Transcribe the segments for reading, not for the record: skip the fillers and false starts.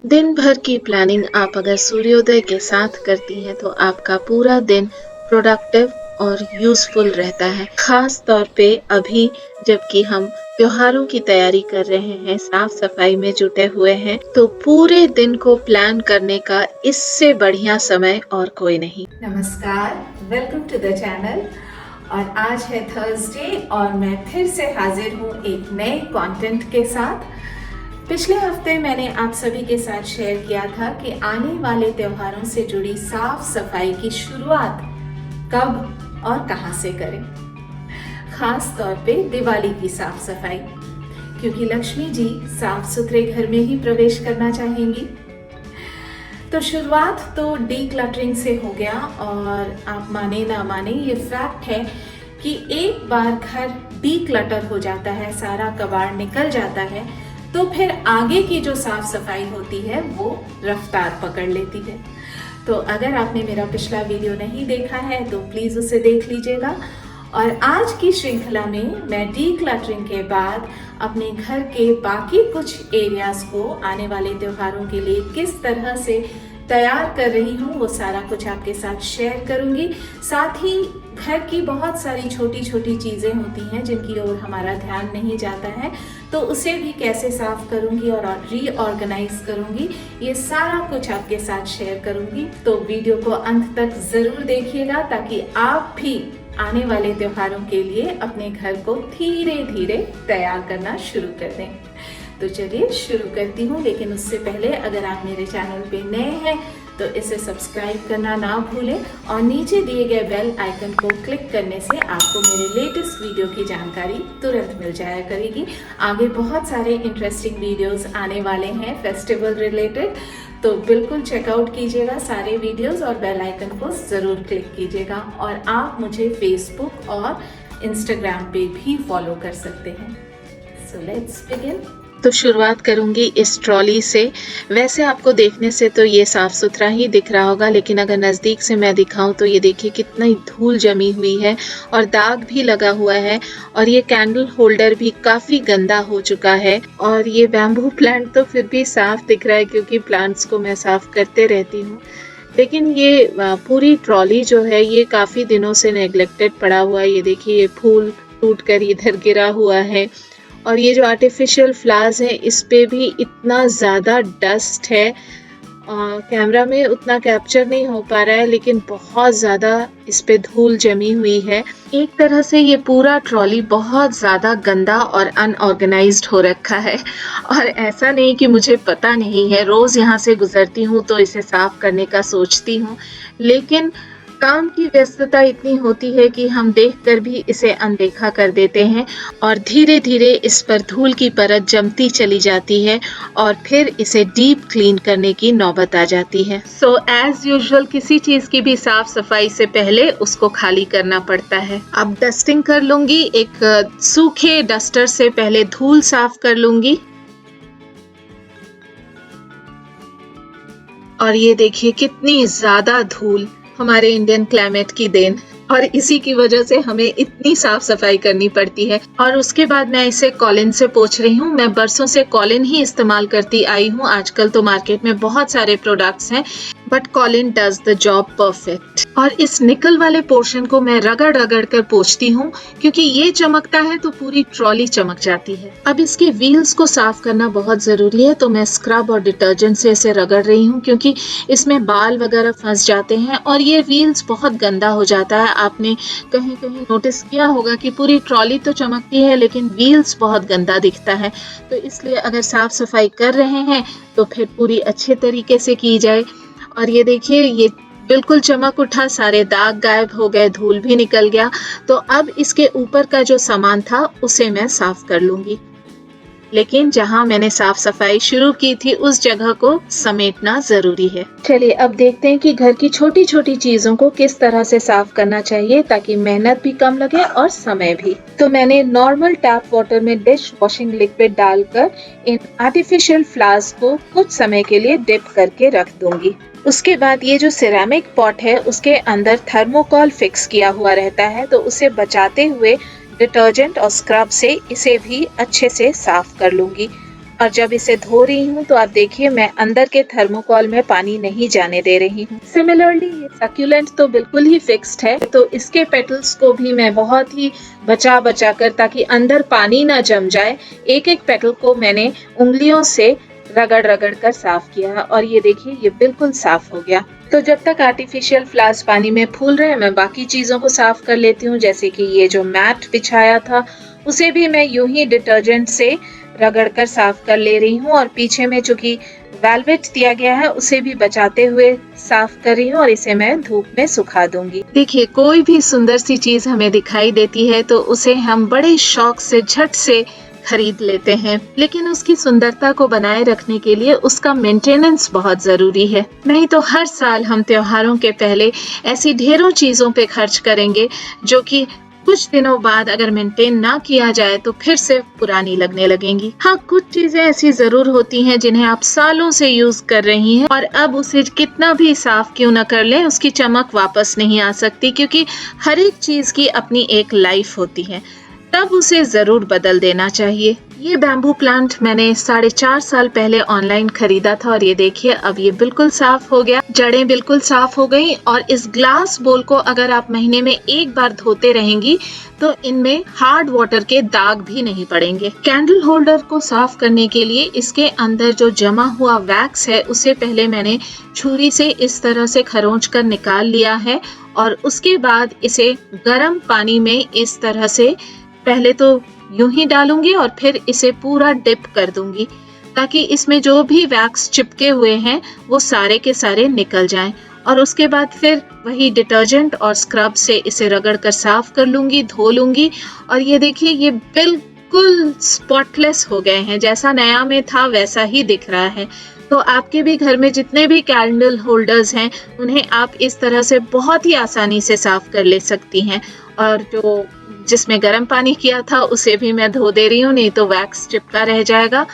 दिन भर की प्लानिंग आप अगर सूर्योदय के साथ करती हैं तो आपका पूरा दिन प्रोडक्टिव और यूज़फुल रहता है। ख़ास तौर पे अभी जबकि हम त्योहारों की तैयारी कर रहे हैं, साफ-सफाई में जुटे हुए हैं, तो पूरे दिन को प्लान करने का इससे बढ़िया समय और कोई नहीं। नमस्कार, वेलकम टू द चैनल। और आज है थर्सडे और मैं फिर से हाजिर हूँ एक नए कंटेंट के साथ। पिछले हफ्ते मैंने आप सभी के साथ शेयर किया था कि आने वाले त्योहारों से जुड़ी साफ सफाई की शुरुआत कब और कहाँ से करें। खास तौर पे दिवाली की साफ सफाई, क्योंकि लक्ष्मी जी साफ सुथरे घर में ही प्रवेश करना चाहेंगी। तो शुरुआत तो डीक्लटरिंग से हो गया, और आप माने ना माने ये फैक्ट है कि एक बार घर डीक्लटर हो जाता है, सारा कबाड़ निकल जाता है, तो फिर आगे की जो साफ सफाई होती है वो रफ्तार पकड़ लेती है। तो अगर आपने मेरा पिछला वीडियो नहीं देखा है तो प्लीज़ उसे देख लीजिएगा। और आज की श्रृंखला में मैं डीक्लटरिंग के बाद अपने घर के बाकी कुछ एरियाज को आने वाले त्योहारों के लिए किस तरह से तैयार कर रही हूँ वो सारा कुछ आपके साथ शेयर करूँगी। साथ ही घर की बहुत सारी छोटी छोटी चीज़ें होती हैं जिनकी ओर हमारा ध्यान नहीं जाता है, तो उसे भी कैसे साफ करूँगी और रीऑर्गेनाइज करूँगी, ये सारा कुछ आपके साथ शेयर करूँगी। तो वीडियो को अंत तक ज़रूर देखिएगा ताकि आप भी आने वाले त्योहारों के लिए अपने घर को धीरे धीरे तैयार करना शुरू कर दें। तो चलिए शुरू करती हूँ, लेकिन उससे पहले अगर आप मेरे चैनल पे नए हैं तो इसे सब्सक्राइब करना ना भूलें और नीचे दिए गए बेल आइकन को क्लिक करने से आपको मेरे लेटेस्ट वीडियो की जानकारी तुरंत मिल जाया करेगी। आगे बहुत सारे इंटरेस्टिंग वीडियोस आने वाले हैं फेस्टिवल रिलेटेड, तो बिल्कुल चेकआउट कीजिएगा सारे वीडियोस और बेल आइकन को ज़रूर क्लिक कीजिएगा। और आप मुझे फेसबुक और इंस्टाग्राम पे भी फॉलो कर सकते हैं। So let's begin. तो शुरुआत करूंगी इस ट्रॉली से। वैसे आपको देखने से तो ये साफ सुथरा ही दिख रहा होगा, लेकिन अगर नज़दीक से मैं दिखाऊं तो ये देखिए कितनी धूल जमी हुई है और दाग भी लगा हुआ है। और ये कैंडल होल्डर भी काफ़ी गंदा हो चुका है। और ये बैम्बू प्लांट तो फिर भी साफ दिख रहा है क्योंकि प्लांट्स को मैं साफ करते रहती हूँ, लेकिन ये पूरी ट्रॉली जो है ये काफ़ी दिनों से नेग्लेक्टेड पड़ा हुआ है। ये देखिए ये फूल टूट कर इधर गिरा हुआ है। और ये जो आर्टिफिशियल फ्लावर्स हैं इस पे भी इतना ज़्यादा डस्ट है, कैमरा में उतना कैप्चर नहीं हो पा रहा है, लेकिन बहुत ज़्यादा इस पे धूल जमी हुई है। एक तरह से ये पूरा ट्रॉली बहुत ज़्यादा गंदा और अनऑर्गेनाइज्ड हो रखा है। और ऐसा नहीं कि मुझे पता नहीं है, रोज़ यहाँ से गुजरती हूँ तो इसे साफ करने का सोचती हूँ, लेकिन काम की व्यस्तता इतनी होती है कि हम देखकर भी इसे अनदेखा कर देते हैं और धीरे धीरे इस पर धूल की परत जमती चली जाती है और फिर इसे डीप क्लीन करने की नौबत आ जाती है। सो एज यूजुअल किसी चीज की भी साफ सफाई से पहले उसको खाली करना पड़ता है। अब डस्टिंग कर लूंगी, एक सूखे डस्टर से पहले धूल साफ कर लूंगी। और ये देखिए कितनी ज्यादा धूल, हमारे इंडियन क्लाइमेट की देन, और इसी की वजह से हमें इतनी साफ सफाई करनी पड़ती है। और उसके बाद मैं इसे कॉलिन से पोंछ रही हूँ। मैं बरसों से कॉलिन ही इस्तेमाल करती आई हूँ। आजकल तो मार्केट में बहुत सारे प्रोडक्ट्स हैं, but Colin does the job perfect. और इस निकल वाले पोर्शन को मैं रगड़ रगड़ कर पोंछती हूँ, क्योंकि ये चमकता है तो पूरी ट्रॉली चमक जाती है। अब इसके व्हील्स को साफ करना बहुत जरूरी है, तो मैं स्क्रब और डिटर्जेंट से इसे रगड़ रही हूँ, क्योंकि इसमें बाल वगैरह फंस जाते हैं और ये व्हील्स बहुत गंदा हो जाता है। आपने कहीं कहीं नोटिस किया होगा कि पूरी ट्रॉली तो चमकती है लेकिन व्हील्स बहुत गंदा दिखता है। तो इसलिए अगर साफ सफाई कर रहे हैं तो फिर पूरी अच्छे तरीके से की जाए। और ये देखिए ये बिल्कुल चमक उठा, सारे दाग गायब हो गए, धूल भी निकल गया। तो अब इसके ऊपर का जो सामान था उसे मैं साफ कर लूंगी, लेकिन जहां मैंने साफ सफाई शुरू की थी उस जगह को समेटना जरूरी है। चलिए अब देखते हैं कि घर की छोटी छोटी चीजों को किस तरह से साफ करना चाहिए ताकि मेहनत भी कम लगे और समय भी। तो मैंने नॉर्मल टैप वाटर में डिश वॉशिंग लिक्विड डालकर इन आर्टिफिशियल फ्लावर्स को कुछ समय के लिए डिप करके रख दूंगी। उसके बाद ये जो सिरेमिक पॉट है उसके अंदर थर्मोकॉल फिक्स किया हुआ रहता है, तो उसे बचाते हुए डिटर्जेंट और स्क्रब से इसे भी अच्छे से साफ कर लूंगी। और जब इसे धो रही हूँ तो आप देखिए मैं अंदर के थर्मोकॉल में पानी नहीं जाने दे रही हूँ। सिमिलरली ये सक्यूलेंट तो बिल्कुल ही फिक्स्ड है, तो इसके पेटल्स को भी मैं बहुत ही बचा बचा कर, ताकि अंदर पानी ना जम जाए, एक एक पेटल को मैंने उंगलियों से रगड़ रगड़ कर साफ किया और ये देखिए ये बिल्कुल साफ हो गया। तो जब तक आर्टिफिशियल फ्लावर्स पानी में फूल रहे हैं मैं बाकी चीजों को साफ कर लेती हूँ। जैसे कि ये जो मैट बिछाया था उसे भी मैं यूं ही डिटर्जेंट से रगड़ कर साफ कर ले रही हूँ और पीछे में चूंकि वेलवेट दिया गया है उसे भी बचाते हुए साफ कर रही हूँ और इसे मैं धूप में सुखा दूंगी। देखिए कोई भी सुंदर सी चीज हमें दिखाई देती है तो उसे हम बड़े शौक से झट से खरीद लेते हैं, लेकिन उसकी सुंदरता को बनाए रखने के लिए उसका मेंटेनेंस बहुत जरूरी है। नहीं तो हर साल हम त्योहारों के पहले ऐसी ढेरों चीजों पे खर्च करेंगे जो कि कुछ दिनों बाद अगर मेंटेन ना किया जाए तो फिर से पुरानी लगने लगेंगी। हाँ, कुछ चीजें ऐसी जरूर होती हैं जिन्हें आप सालों से यूज कर रही हैं और अब उसे कितना भी साफ क्यों न कर लें उसकी चमक वापस नहीं आ सकती, क्योंकि हर एक चीज की अपनी एक लाइफ होती है, तब उसे जरूर बदल देना चाहिए। ये बैम्बू प्लांट मैंने 4.5 साल पहले ऑनलाइन खरीदा था और ये देखिए अब ये बिल्कुल साफ हो गया, जड़ें बिल्कुल साफ हो गई और इस ग्लास बोल को अगर आप महीने में एक बार धोते रहेंगी तो इनमें हार्ड वाटर के दाग भी नहीं पड़ेंगे। कैंडल होल्डर को साफ करने के लिए इसके अंदर जो जमा हुआ वैक्स है उसे पहले मैंने छुरी से इस तरह से खरोंच कर निकाल लिया है और उसके बाद इसे गर्म पानी में इस तरह से पहले तो यूं ही डालूंगी और फिर इसे पूरा डिप कर दूंगी ताकि इसमें जो भी वैक्स चिपके हुए हैं वो सारे के सारे निकल जाएं और उसके बाद फिर वही डिटर्जेंट और स्क्रब से इसे रगड़ कर साफ कर लूंगी, धो लूंगी और ये देखिए ये बिल्कुल स्पॉटलेस हो गए हैं, जैसा नया में था वैसा ही दिख रहा है। तो आपके भी घर में जितने भी कैंडल होल्डर्स हैं उन्हें आप इस तरह से बहुत ही आसानी से साफ कर ले सकती हैं और जो जिसमें गर्म पानी किया था उसे भी मैं धो दे रही हूँ, नहीं तो वैक्स चिपका रह जाएगा।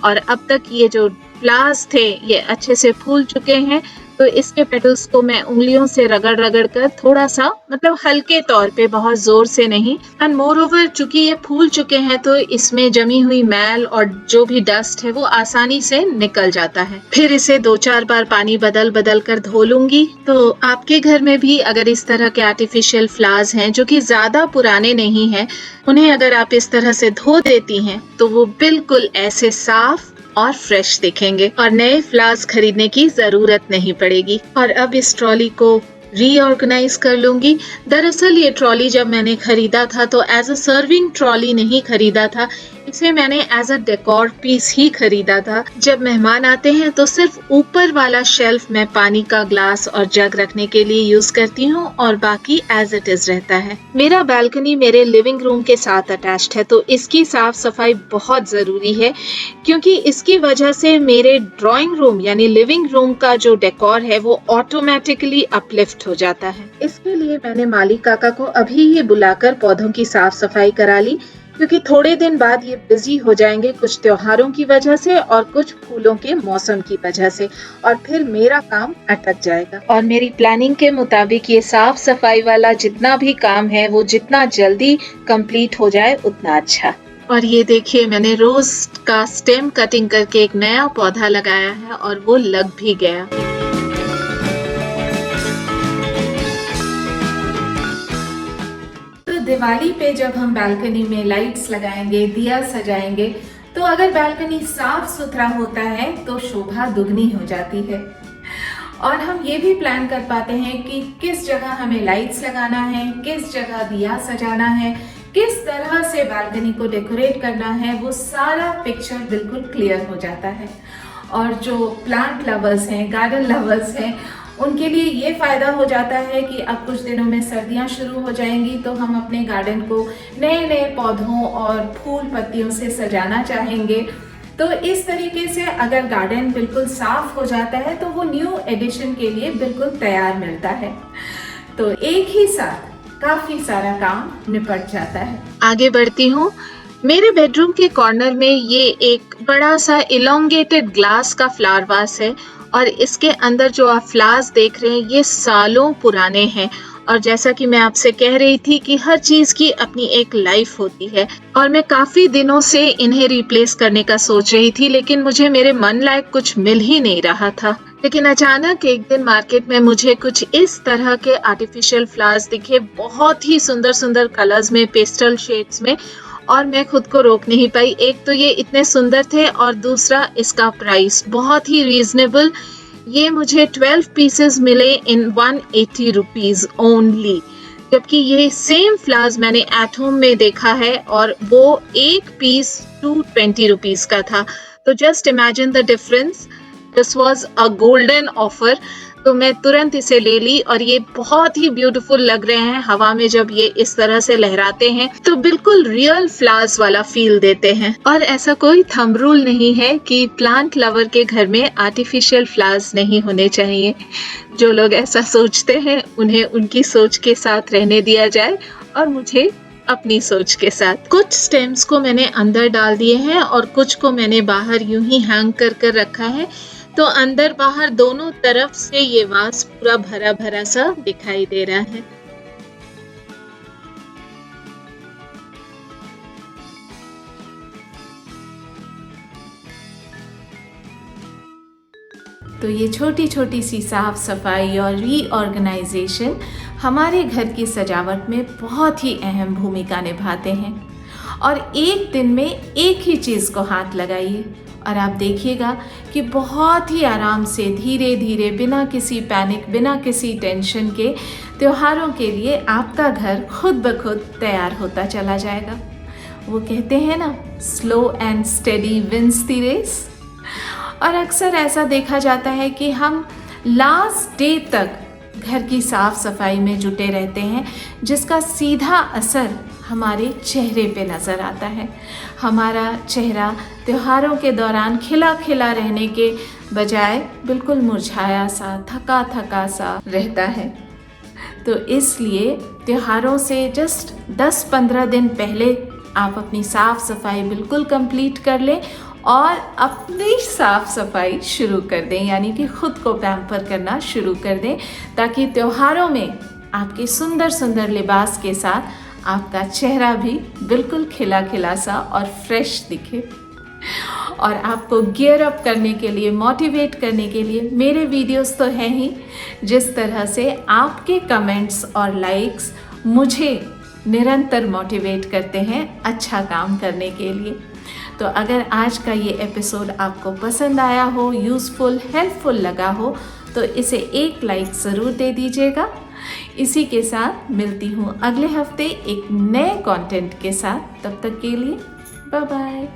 और अब तक ये जो फ्लावर्स थे ये अच्छे से फूल चुके हैं तो इसके पेटल्स को मैं उंगलियों से रगड़ रगड़ कर थोड़ा सा मतलब हल्के तौर पे, बहुत जोर से नहीं। एंड मोर ओवर चूंकि ये फूल चुके हैं तो इसमें जमी हुई मैल और जो भी डस्ट है वो आसानी से निकल जाता है। फिर इसे 2-4 बार पानी बदल बदल कर धो लूंगी। तो आपके घर में भी अगर इस तरह के आर्टिफिशियल फ्लावर्स हैं जो कि ज्यादा पुराने नहीं हैं, उन्हें अगर आप इस तरह से धो देती हैं तो वो बिल्कुल ऐसे साफ और फ्रेश दिखेंगे और नए फ्लावर्स खरीदने की जरूरत नहीं पड़ेगी। और अब इस ट्रॉली को रीऑर्गेनाइज कर लूंगी। दरअसल ये ट्रॉली जब मैंने खरीदा था तो एज अ सर्विंग ट्रॉली नहीं खरीदा था, इसे मैंने एज अ डेकोर पीस ही खरीदा था। जब मेहमान आते हैं तो सिर्फ ऊपर वाला शेल्फ मैं पानी का ग्लास और जग रखने के लिए यूज करती हूँ और बाकी एज इट इज रहता है। मेरा बालकनी मेरे लिविंग रूम के साथ अटैच्ड है तो इसकी साफ सफाई बहुत जरूरी है, क्योंकि इसकी वजह से मेरे ड्राइंग रूम यानी लिविंग रूम का जो डेकोर है वो ऑटोमेटिकली अपलिफ्ट हो जाता है। इसके लिए मैंने माली काका को अभी ही बुलाकर पौधों की साफ सफाई करा ली, क्योंकि थोड़े दिन बाद ये बिजी हो जाएंगे कुछ त्योहारों की वजह से और कुछ फूलों के मौसम की वजह से, और फिर मेरा काम अटक जाएगा। और मेरी प्लानिंग के मुताबिक ये साफ सफाई वाला जितना भी काम है वो जितना जल्दी कंप्लीट हो जाए उतना अच्छा। और ये देखिए मैंने रोज का स्टेम कटिंग करके एक नया पौधा लगाया है और वो लग भी गया। दिवाली पे जब हम बालकनी में लाइट्स लगाएंगे, दिया सजाएंगे, तो अगर बालकनी साफ सुथरा होता है तो शोभा दुगनी हो जाती है। और हम ये भी प्लान कर पाते हैं कि किस जगह हमें लाइट्स लगाना है, किस जगह दिया सजाना है, किस तरह से बालकनी को डेकोरेट करना है, वो सारा पिक्चर बिल्कुल क्लियर हो जाता है। और जो प्लांट लवर्स हैं, गार्डन लवर्स हैं, उनके लिए ये फायदा हो जाता है कि अब कुछ दिनों में सर्दियां शुरू हो जाएंगी तो हम अपने गार्डन को नए नए पौधों और फूल पत्तियों से सजाना चाहेंगे। तो इस तरीके से अगर गार्डन बिल्कुल साफ हो जाता है तो वो न्यू एडिशन के लिए बिल्कुल तैयार मिलता है। तो एक ही साथ काफी सारा काम निपट जाता है। आगे बढ़ती हूँ। मेरे बेडरूम के कॉर्नर में ये एक बड़ा सा इलोंगेटेड ग्लास का फ्लावर वास है और इसके अंदर जो आप फ्लावर्स देख रहे हैं ये सालों पुराने हैं और जैसा कि मैं आपसे कह रही थी कि हर चीज की अपनी एक लाइफ होती है और मैं काफी दिनों से इन्हें रिप्लेस करने का सोच रही थी, लेकिन मुझे मेरे मन लायक कुछ मिल ही नहीं रहा था। लेकिन अचानक एक दिन मार्केट में मुझे कुछ इस तरह के आर्टिफिशियल फ्लावर्स दिखे, बहुत ही सुंदर सुंदर कलर्स में, पेस्टल शेड्स में, और मैं खुद को रोक नहीं पाई। एक तो ये इतने सुंदर थे और दूसरा इसका प्राइस बहुत ही रीजनेबल। ये मुझे 12 पीसेस मिले इन 180 रुपीज ओनली, जबकि ये सेम फ्लावर्स मैंने एट होम में देखा है और वो एक पीस 220 रुपीज का था। तो just imagine the difference. This was a golden offer, तो मैं तुरंत इसे ले ली और ये बहुत ही ब्यूटीफुल लग रहे हैं हवा में। जब ये इस तरह से लहराते हैं तो बिल्कुल रियल फ्लावर्स वाला फील देते हैं। और ऐसा कोई थंब रूल नहीं है कि प्लांट लवर के घर में आर्टिफिशियल फ्लावर्स नहीं होने चाहिए। जो लोग ऐसा सोचते हैं उन्हें उनकी सोच के साथ रहने दिया जाए और मुझे अपनी सोच के साथ। कुछ स्टेम्स को मैंने अंदर डाल दिए हैं और कुछ को मैंने बाहर यूं ही हैंग कर रखा है, तो अंदर बाहर दोनों तरफ से ये वास पूरा भरा भरा सा दिखाई दे रहा है। तो ये छोटी छोटी सी साफ सफाई और रीऑर्गेनाइजेशन हमारे घर की सजावट में बहुत ही अहम भूमिका निभाते हैं। और एक दिन में एक ही चीज़ को हाथ लगाइए और आप देखिएगा कि बहुत ही आराम से, धीरे धीरे, बिना किसी पैनिक, बिना किसी टेंशन के त्योहारों के लिए आपका घर खुद ब खुद तैयार होता चला जाएगा। वो कहते हैं ना, slow and steady wins the race. और अक्सर ऐसा देखा जाता है कि हम लास्ट डे तक घर की साफ सफाई में जुटे रहते हैं, जिसका सीधा असर हमारे चेहरे पे नज़र आता है। हमारा चेहरा त्योहारों के दौरान खिला खिला रहने के बजाय बिल्कुल मुरझाया सा, थका थका सा रहता है। तो इसलिए त्योहारों से जस्ट 10-15 दिन पहले आप अपनी साफ सफाई बिल्कुल कंप्लीट कर लें और अपनी साफ सफाई शुरू कर दें, यानी कि खुद को पैम्पर करना शुरू कर दें, ताकि त्योहारों में आपके सुंदर सुंदर लिबास के साथ आपका चेहरा भी बिल्कुल खिला खिला सा और फ्रेश दिखे। और आपको गियर अप करने के लिए, मोटिवेट करने के लिए मेरे वीडियोस तो हैं ही, जिस तरह से आपके कमेंट्स और लाइक्स मुझे निरंतर मोटिवेट करते हैं अच्छा काम करने के लिए। तो अगर आज का ये एपिसोड आपको पसंद आया हो, यूज़फुल, हेल्पफुल लगा हो, तो इसे एक लाइक ज़रूर दे दीजिएगा। इसी के साथ मिलती हूँ अगले हफ्ते एक नए कंटेंट के साथ। तब तक के लिए बाय बाय।